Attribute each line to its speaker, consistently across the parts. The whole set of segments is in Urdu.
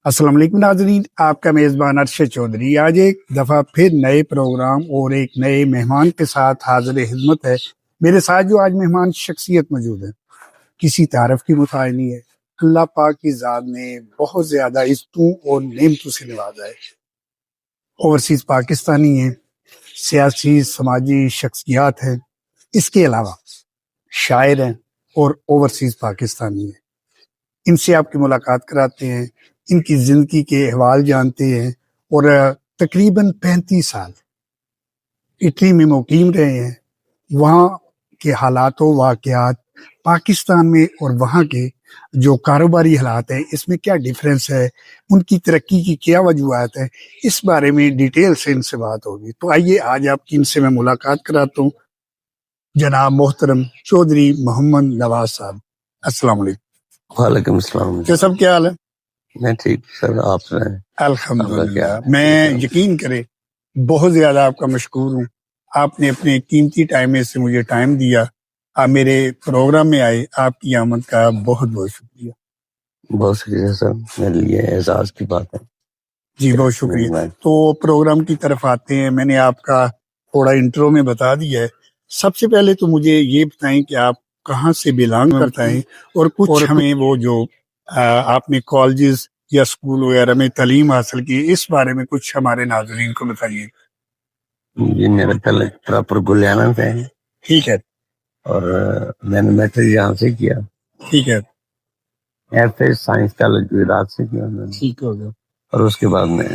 Speaker 1: السلام علیکم ناظرین، آپ کا میزبان ارشد چودھری آج ایک دفعہ پھر نئے پروگرام اور ایک نئے مہمان کے ساتھ حاضر خدمت ہے۔ میرے ساتھ جو آج مہمان شخصیت موجود ہے، کسی تعارف کی محتاج نہیں ہے۔ اللہ پاک کی ذات نے بہت زیادہ عزتوں اور نعمتوں سے نوازا ہے۔ اوورسیز پاکستانی ہیں، سیاسی سماجی شخصیات ہیں، اس کے علاوہ شاعر ہیں اور اوورسیز پاکستانی ہیں۔ ان سے آپ کی ملاقات کراتے ہیں، ان کی زندگی کے احوال جانتے ہیں، اور تقریباً 35 سال اٹلی میں مقیم رہے ہیں۔ وہاں کے حالات و واقعات پاکستان میں اور وہاں کے جو کاروباری حالات ہیں، اس میں کیا ڈیفرنس ہے، ان کی ترقی کی کیا وجوہات ہیں، اس بارے میں ڈیٹیل سے ان سے بات ہوگی۔ تو آئیے آج آپ کی ان سے میں ملاقات کراتا ہوں۔ جناب محترم چودھری محمد نواز صاحب، السلام علیکم۔
Speaker 2: وعلیکم السلام۔
Speaker 1: سب کیا حال ہے؟
Speaker 2: میں ٹھیک سر، آپ سے؟
Speaker 1: الحمدللہ، میں یقین کرے بہت زیادہ آپ کا مشکور ہوں۔ آپ نے اپنے قیمتی ٹائم میں سے مجھے ٹائم دیا، آپ میرے پروگرام میں آئے، آپ کی آمد کا بہت بہت شکریہ۔
Speaker 2: بہت شکریہ سر، میرے لیے اعزاز کی بات ہے۔
Speaker 1: جی بہت شکریہ۔ تو پروگرام کی طرف آتے ہیں۔ میں نے آپ کا تھوڑا انٹرو میں بتا دیا ہے۔ سب سے پہلے تو مجھے یہ بتائیں کہ آپ کہاں سے بلانگ کرتے ہیں، اور کچھ ہمیں وہ جو آپ نے کالجز یا اسکول وغیرہ میں تعلیم حاصل کی، اس بارے میں کچھ ہمارے ناظرین کو بتائیے۔
Speaker 2: جی میرا پہلے پراپر گلیانا سے ہے،
Speaker 1: ٹھیک ہے،
Speaker 2: اور میں نے میٹرک یہاں سے کیا۔
Speaker 1: ٹھیک ہے،
Speaker 2: ایف سائنس کالج گجرات سے کیا میں نے،
Speaker 1: ٹھیک ہو گیا۔
Speaker 2: اور اس کے بعد میں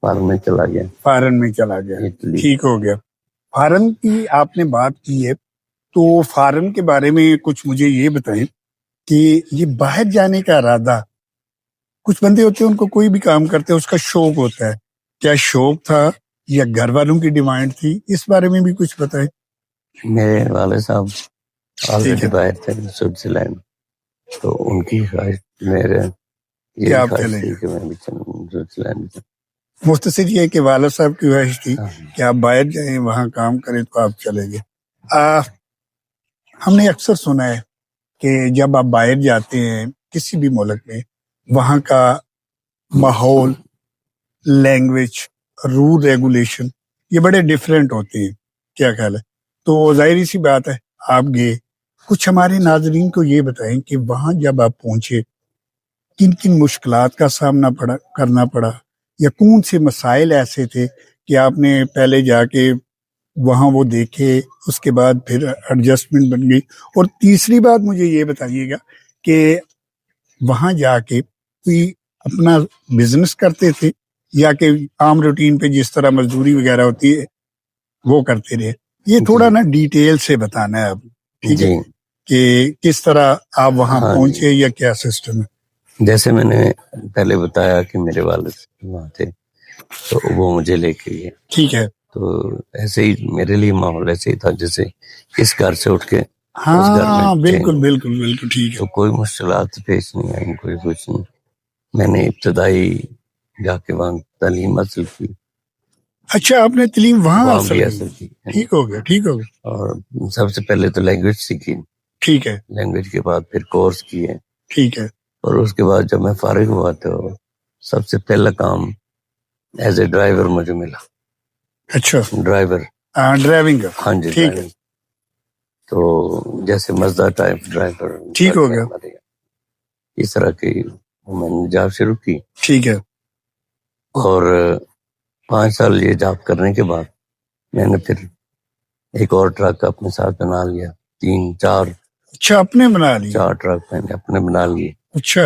Speaker 2: فارن میں چلا گیا،
Speaker 1: فارن میں چلا گیا،
Speaker 2: اٹلی۔
Speaker 1: ٹھیک ہو گیا۔ فارن کی آپ نے بات کی ہے، تو فارن کے بارے میں کچھ مجھے یہ بتائیں کہ یہ باہر جانے کا ارادہ، کچھ بندے ہوتے ہیں ان کو کوئی بھی کام کرتے ہیں اس کا شوق ہوتا ہے، کیا شوق تھا یا گھر والوں کی ڈیمانڈ تھی؟ اس بارے میں بھی کچھ بتائیں۔
Speaker 2: میرے والد صاحب
Speaker 1: ٹھیک
Speaker 2: آلریڈی
Speaker 1: ہے،
Speaker 2: باہر تھے سوئٹزرلینڈ، تو ان کی خواہش، میرے
Speaker 1: کیا
Speaker 2: یہ
Speaker 1: آپ
Speaker 2: خواہش
Speaker 1: چلیں
Speaker 2: تھی
Speaker 1: گے؟
Speaker 2: کہ میں بھی سوئٹزرلینڈ میں۔
Speaker 1: مختصر یہ ہے کہ والد صاحب کی خواہش تھی کہ آپ باہر جائیں، وہاں کام کریں، تو آپ چلے گئے۔ ہم نے اکثر سنا ہے کہ جب آپ باہر جاتے ہیں کسی بھی ملک میں، وہاں کا ماحول، لینگویج، رول ریگولیشن یہ بڑے ڈیفرینٹ ہوتے ہیں، کیا خیال ہے؟ تو ظاہری سی بات ہے آپ گئے، کچھ ہمارے ناظرین کو یہ بتائیں کہ وہاں جب آپ پہنچے کن کن مشکلات کا سامنا کرنا پڑا، یا کون سے مسائل ایسے تھے کہ آپ نے پہلے جا کے وہاں وہ دیکھے، اس کے بعد پھر ایڈجسٹمنٹ بن گئی۔ اور تیسری بات مجھے یہ بتائیے گا کہ وہاں جا کے کوئی اپنا بزنس کرتے تھے یا کہ عام روٹین پہ جس طرح مزدوری وغیرہ ہوتی ہے وہ کرتے رہے؟ یہ تھوڑا نا ڈیٹیل سے بتانا ہے اب، ٹھیک ہے، کہ کس طرح آپ وہاں پہنچے یا کیا سسٹم ہے۔
Speaker 2: جیسے میں نے پہلے بتایا کہ میرے والد وہاں تھے، تو وہ مجھے لے کے گئے،
Speaker 1: ٹھیک ہے،
Speaker 2: تو ایسے ہی میرے لیے ماحول ایسے ہی تھا جیسے اس گھر سے اٹھ کے اس گھر
Speaker 1: ہاں
Speaker 2: میں
Speaker 1: بالکل بالکل بالکل ٹھیک ہے۔
Speaker 2: تو کوئی مشکلات پیش نہیں آئی، کوئی کچھ نہیں۔ میں نے ابتدائی جا کے وہاں تعلیم حاصل کی،
Speaker 1: اچھا آپ نے تعلیم وہاں
Speaker 2: وہاں
Speaker 1: حاصل
Speaker 2: بھی
Speaker 1: کی؟
Speaker 2: حاصل کی،
Speaker 1: ٹھیک ہو گیا، ٹھیک ہو گیا،
Speaker 2: اور سب سے پہلے تو لینگویج سیکھی،
Speaker 1: ٹھیک ہے،
Speaker 2: لینگویج کے بعد پھر کورس کیے،
Speaker 1: ٹھیک ہے،
Speaker 2: اور اس کے بعد جب میں فارغ ہوا تو سب سے پہلا کام ایز اے ڈرائیور مجھے ملا۔
Speaker 1: اچھا
Speaker 2: ڈرائیور،
Speaker 1: ڈرائیونگ کا،
Speaker 2: ہاں جی،
Speaker 1: ٹھیک ہے،
Speaker 2: ڈرائیونگ، تو جیسے مزدہ ٹائپ ڈرائیور،
Speaker 1: ٹھیک ہو گیا،
Speaker 2: اس طرح کی میں نے جاب شروع کی،
Speaker 1: ٹھیک ہے،
Speaker 2: اور 5 سال یہ جاب کرنے کے بعد میں نے پھر ایک اور ٹرک اپنے ساتھ بنا لیا، 3-4
Speaker 1: اچھا اپنے بنا لی،
Speaker 2: 4 ٹرک میں نے اپنے بنا لیے۔
Speaker 1: اچھا،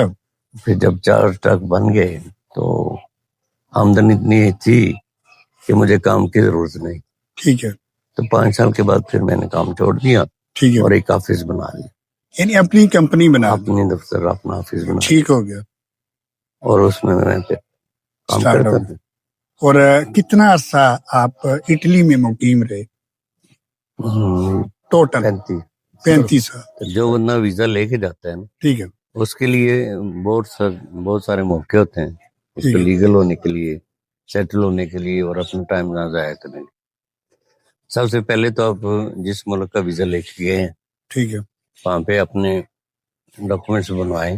Speaker 2: پھر جب 4 ٹرک بن گئے تو آمدنی اتنی تھی کہ مجھے کام کی ضرورت نہیں،
Speaker 1: ٹھیک ہے،
Speaker 2: تو 5 سال کے بعد پھر میں نے کام چھوڑ دیا
Speaker 1: ٹھیک ہے،
Speaker 2: اور ایک آفس بنا لیا،
Speaker 1: یعنی اپنی کمپنی بنا لی،
Speaker 2: اپنی دفتر، اپنا آفس بنا لیا،
Speaker 1: ٹھیک ہو گیا،
Speaker 2: اور اس میں میں پھر کام
Speaker 1: اسٹارٹ
Speaker 2: کرتا
Speaker 1: اپ۔
Speaker 2: تھا۔
Speaker 1: اور کتنا عرصہ آپ اٹلی میں مقیم رہے؟ ٹوٹل 35 سال،
Speaker 2: جو بندہ ویزا لے کے جاتا ہے نا،
Speaker 1: ٹھیک ہے،
Speaker 2: اس کے لیے بہت سارے موقع ہوتے ہیں، اس
Speaker 1: ٹھیک
Speaker 2: کو
Speaker 1: ہے،
Speaker 2: لیگل ہونے کے لیے، سیٹل ہونے کے لیے، اور اپنا ٹائم نہ ضائع کرنے کے لیے۔ سب سے پہلے تو آپ جس ملک کا ویزا لے کے گئے ہیں
Speaker 1: ٹھیک ہے،
Speaker 2: وہاں پہ اپنے ڈاکومنٹس بنوائیں،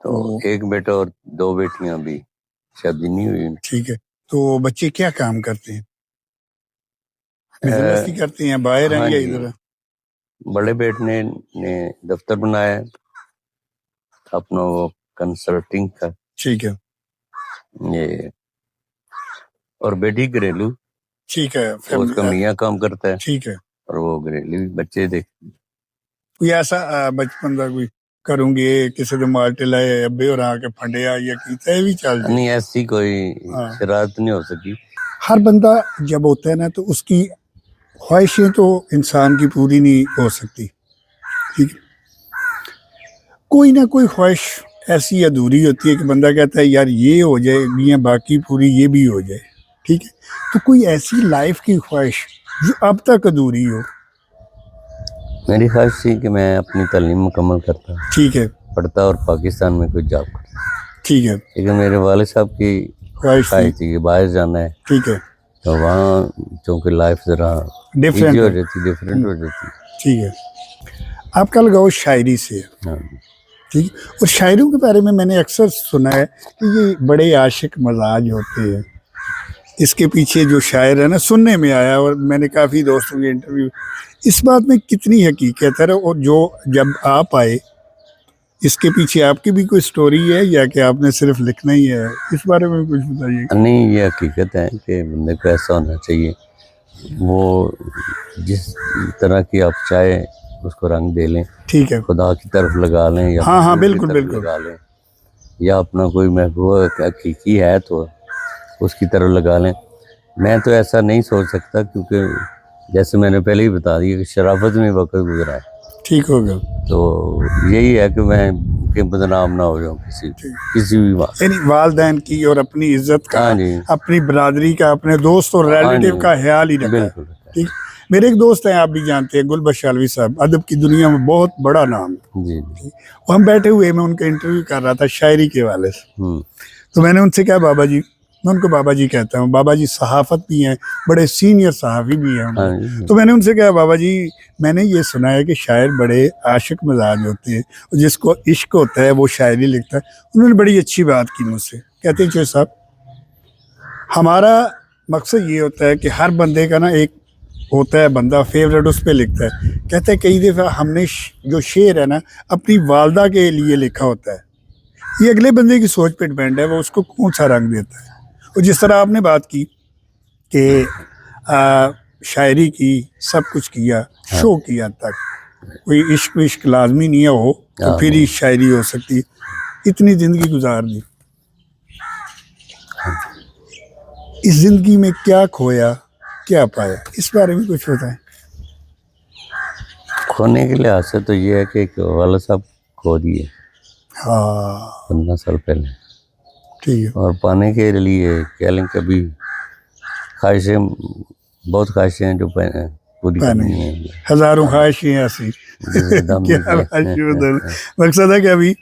Speaker 2: تو ایک بیٹا اور 2 بیٹیاں، ابھی شادی نہیں ہوئی.
Speaker 1: ٹھیک ہے. تو بچے کیا کام کرتے ہیں؟ بزنس ہی کرتے ہیں، باہر ہیں یا ادھر؟
Speaker 2: بڑے بیٹے نے دفتر بنایا اپنا، وہ کنسلٹنگ کا.
Speaker 1: ٹھیک ہے.
Speaker 2: یہ اور بیٹی گھریلو. ٹھیک ہے. اس کا میاں کام کرتا ہے. ٹھیک ہے. اور وہ گھریلو بچے دیکھ.
Speaker 1: کوئی ایسا بچپن کا کوئی کروں گی کسی دے مالٹے لائے ابے اور آ کے پھنڈیا یا کیتا ہے بھی چل جائے؟
Speaker 2: نہیں، ایسی کوئی شرارت نہیں ہو سکی.
Speaker 1: ہر بندہ جب ہوتا ہے نا تو اس کی خواہشیں تو انسان کی پوری نہیں ہو سکتی. ٹھیک ہے. کوئی نہ کوئی خواہش ایسی ادھوری ہوتی ہے کہ بندہ کہتا ہے یار یہ ہو جائے یا باقی پوری یہ بھی ہو جائے. ٹھیک ہے. تو کوئی ایسی لائف کی خواہش جو اب تک ادھوری ہو؟
Speaker 2: میری خواہش تھی کہ میں اپنی تعلیم مکمل کرتا.
Speaker 1: ٹھیک ہے.
Speaker 2: پڑھتا اور پاکستان میں کوئی جاب کرتا.
Speaker 1: ٹھیک ہے.
Speaker 2: لیکن میرے والد صاحب کی خواہش تھی کہ باہر جانا ہے.
Speaker 1: ٹھیک ہے.
Speaker 2: تو وہاں چونکہ لائف ذرا
Speaker 1: ڈفرینٹ
Speaker 2: ہو جاتی، ڈفرینٹ ہو جاتی.
Speaker 1: ٹھیک ہے. آپ کا لگاؤ شاعری سے.
Speaker 2: ہاں.
Speaker 1: ٹھیک. اور شاعروں کے بارے میں نے اکثر سنا ہے کہ یہ بڑے عاشق مزاج ہوتے ہیں. اس کے پیچھے جو شاعر ہے نا، سننے میں آیا اور میں نے کافی دوستوں کے انٹرویو، اس بات میں کتنی حقیقت ہے؟ اور جو جب آپ آئے اس کے پیچھے آپ کی بھی کوئی سٹوری ہے یا کہ آپ نے صرف لکھنا ہی ہے؟ اس بارے میں کچھ بتائیے.
Speaker 2: نہیں، یہ حقیقت ہے کہ بندے کو ایسا ہونا چاہیے، وہ جس طرح کی آپ چاہے اس کو رنگ دے لیں.
Speaker 1: ٹھیک ہے.
Speaker 2: خدا کی طرف لگا لیں یا
Speaker 1: ہاں بالکل بالکل
Speaker 2: لگا لیں، یا اپنا کوئی محبوب حقیقی ہے تو اس کی طرف لگا لیں. میں تو ایسا نہیں سوچ سکتا، کیونکہ جیسے میں نے پہلے ہی بتا دیا کہ شرافت میں وقت گزرا ہے.
Speaker 1: ٹھیک ہو گیا.
Speaker 2: تو یہی ہے کہ میں کہ بدنام نہ ہو جاؤں کسی بھی بات.
Speaker 1: یعنی والدین کی اور اپنی عزت کا، اپنی برادری کا، اپنے دوست اور ریلیٹیو کا خیال ہی رکھا ہے. ٹھیک. میرے ایک دوست ہیں، آپ بھی جانتے ہیں، گل بشالوی صاحب، ادب کی دنیا میں بہت بڑا نام ہے.
Speaker 2: جی.
Speaker 1: ہم بیٹھے ہوئے، میں ان کا انٹرویو کر رہا تھا شاعری کے حوالے سے. تو میں نے ان سے کہا بابا جی، میں ان کو بابا جی کہتا ہوں، بابا جی صحافت بھی ہیں، بڑے سینئر صحافی بھی ہیں. تو میں نے ان سے کہا بابا جی، میں نے یہ سنا ہے کہ شاعر بڑے عاشق مزاج ہوتے ہیں، اور جس کو عشق ہوتا ہے وہ شاعری لکھتا ہے. انہوں نے بڑی اچھی بات کی مجھ سے. کہتے ہیں چوہے صاحب، ہمارا مقصد یہ ہوتا ہے کہ ہر بندے کا نا ایک ہوتا ہے بندہ فیوریٹ، اس پہ لکھتا ہے. کہتے ہیں کئی دفعہ ہم نے جو شعر ہے نا اپنی والدہ کے لیے لکھا ہوتا ہے. یہ اگلے بندے کی سوچ پہ ڈپینڈ ہے، وہ اس کو کون سا رنگ دیتا ہے. اور جس طرح آپ نے بات کی کہ شاعری کی، سب کچھ کیا، شو کیا تک، کوئی عشق لازمی نہیں ہو تو پھر ہی شاعری ہو سکتی. اتنی زندگی گزار دی، اس زندگی میں کیا کھویا کیا پایا، اس بارے میں کچھ بتائیں.
Speaker 2: کھونے کے لحاظ سے تو یہ ہے کہ ایک والد صاحب کھو دیے 15 سال پہلے.
Speaker 1: ٹھیک ہے.
Speaker 2: اور پانے کے لیے کہہ لیں کہ ابھی خواہشیں، بہت خواہشیں ہیں جو پوری کرنی ہیں.
Speaker 1: ہزاروں خواہشیں ایسی. مقصد ہے کہ ابھی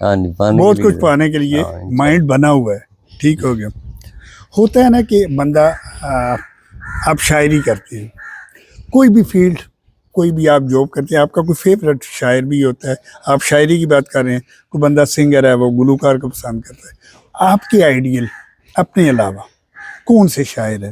Speaker 1: بہت کچھ پانے کے لیے مائنڈ بنا ہوا ہے. ٹھیک ہو گیا. ہوتا ہے نا کہ بندہ، آپ شاعری کرتے ہیں، کوئی بھی فیلڈ، کوئی بھی آپ جاب کرتے ہیں، آپ کا کوئی فیوریٹ شاعر بھی ہوتا ہے. آپ شاعری کی بات کر رہے ہیں، کوئی بندہ سنگر ہے وہ گلوکار کو پسند کرتا ہے. آپ کے آئیڈیل اپنے علاوہ کون سے شاعر ہیں؟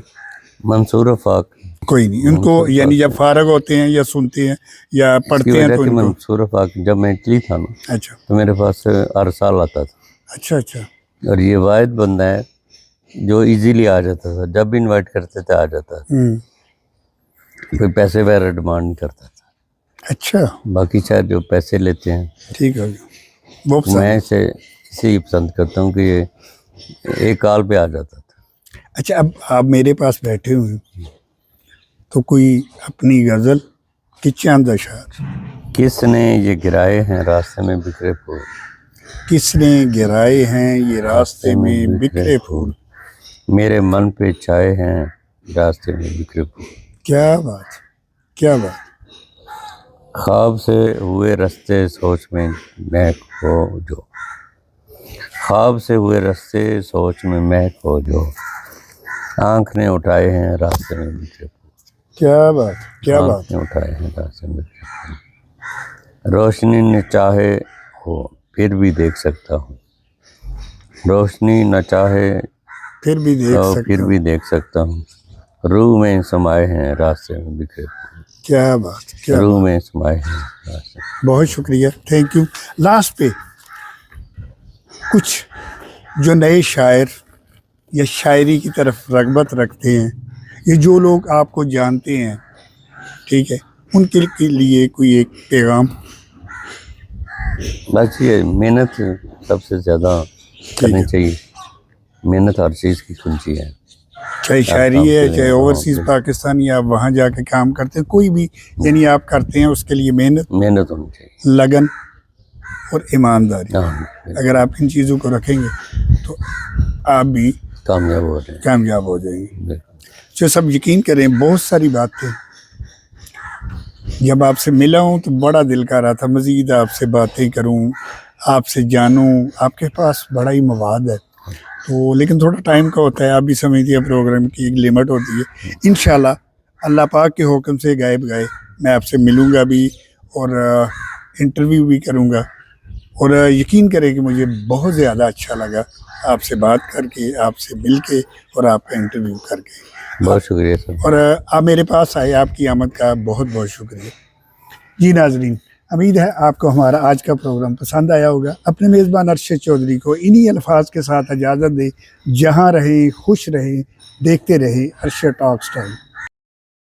Speaker 2: منصور افاق.
Speaker 1: کوئی نہیں ان کو، یعنی جب فارغ ہوتے ہیں یا سنتے ہیں یا پڑھتے ہیں تو
Speaker 2: منصور افاق، جب میں اٹلی تھا نا،
Speaker 1: اچھا،
Speaker 2: تو میرے پاس ہر سال آتا تھا.
Speaker 1: اچھا اچھا.
Speaker 2: اور یہ واحد بندہ ہے جو ایزیلی آ جاتا تھا، جب بھی انوائٹ کرتے تھے آ جاتا تھا. کوئی پیسے وغیرہ ڈیمانڈ نہیں کرتا تھا.
Speaker 1: اچھا.
Speaker 2: باقی شاید جو پیسے لیتے ہیں،
Speaker 1: ٹھیک ہے، وہ
Speaker 2: میں اسے ہی پسند کرتا ہوں کہ یہ ایک کال پہ آ جاتا تھا.
Speaker 1: اچھا، اب آپ میرے پاس بیٹھے ہوئے ہیں تو کوئی اپنی غزل کی چند اشعار.
Speaker 2: کس نے یہ گرائے ہیں راستے میں بکھرے پھول،
Speaker 1: کس نے گرائے ہیں یہ راستے میں بکھرے پھول،
Speaker 2: میرے من پہ چھائے ہیں راستے میں بکھرے پھول.
Speaker 1: کیا بات، کیا بات.
Speaker 2: خواب سے ہوئے رستے سوچ میں مہک ہو جو، خواب سے ہوئے رستے سوچ میں مہک ہو جو، آنکھ نے اٹھائے ہیں راستے میں بکھرے پھول.
Speaker 1: کیا بات، کیا بات.
Speaker 2: اٹھائے ہیں راستے میں بکھرے پھول. روشنی نے چاہے ہو پھر بھی دیکھ سکتا ہوں، روشنی نہ چاہے
Speaker 1: پھر بھی
Speaker 2: دیکھ سکتا ہوں، روح میں سمائے ہیں راستے میں بکھرے،
Speaker 1: کیا بات،
Speaker 2: روح میں سمائے ہیں راستے میں۔
Speaker 1: بہت شکریہ، تھینک یو۔ لاسٹ پہ کچھ جو نئے شاعر یا شاعری کی طرف رغبت رکھتے ہیں، یہ جو لوگ آپ کو جانتے ہیں، ٹھیک ہے، ان کے لیے کوئی ایک پیغام؟
Speaker 2: بس یہ محنت سب سے زیادہ کرنی چاہیے، محنت ہر چیز کی کنجی ہے،
Speaker 1: چاہے شاعری ہے، چاہے اوورسیز پاکستان یا آپ وہاں جا کے کام کرتے ہیں، کوئی بھی یعنی آپ کرتے ہیں، اس کے لیے محنت
Speaker 2: ہونی چاہیے،
Speaker 1: لگن اور ایمانداری، اگر آپ ان چیزوں کو رکھیں گے تو آپ بھی کامیاب ہو جائیں گے۔ جو سب یقین کریں، بہت ساری باتیں جب آپ سے ملا ہوں تو بڑا دل کر رہا تھا مزید آپ سے باتیں کروں، آپ سے جانوں، آپ کے پاس بڑا ہی مواد ہے تو، لیکن تھوڑا ٹائم کا ہوتا ہے، آپ بھی سمجھتی ہیں پروگرام کی ایک لمٹ ہوتی ہے۔ انشاءاللہ اللہ پاک کے حکم سے گائے بگائے میں آپ سے ملوں گا بھی اور انٹرویو بھی کروں گا، اور یقین کریں کہ مجھے بہت زیادہ اچھا لگا آپ سے بات کر کے، آپ سے مل کے اور آپ کا انٹرویو کر کے۔
Speaker 2: بہت شکریہ سر،
Speaker 1: اور آپ میرے پاس آئے، آپ کی آمد کا بہت بہت شکریہ۔ جی ناظرین، امید ہے آپ کو ہمارا آج کا پروگرام پسند آیا ہوگا۔ اپنے میزبان ارشد چودھری کو انہی الفاظ کے ساتھ اجازت دیں، جہاں رہیں خوش رہیں، دیکھتے رہیں ارشد ٹاکس ٹائم۔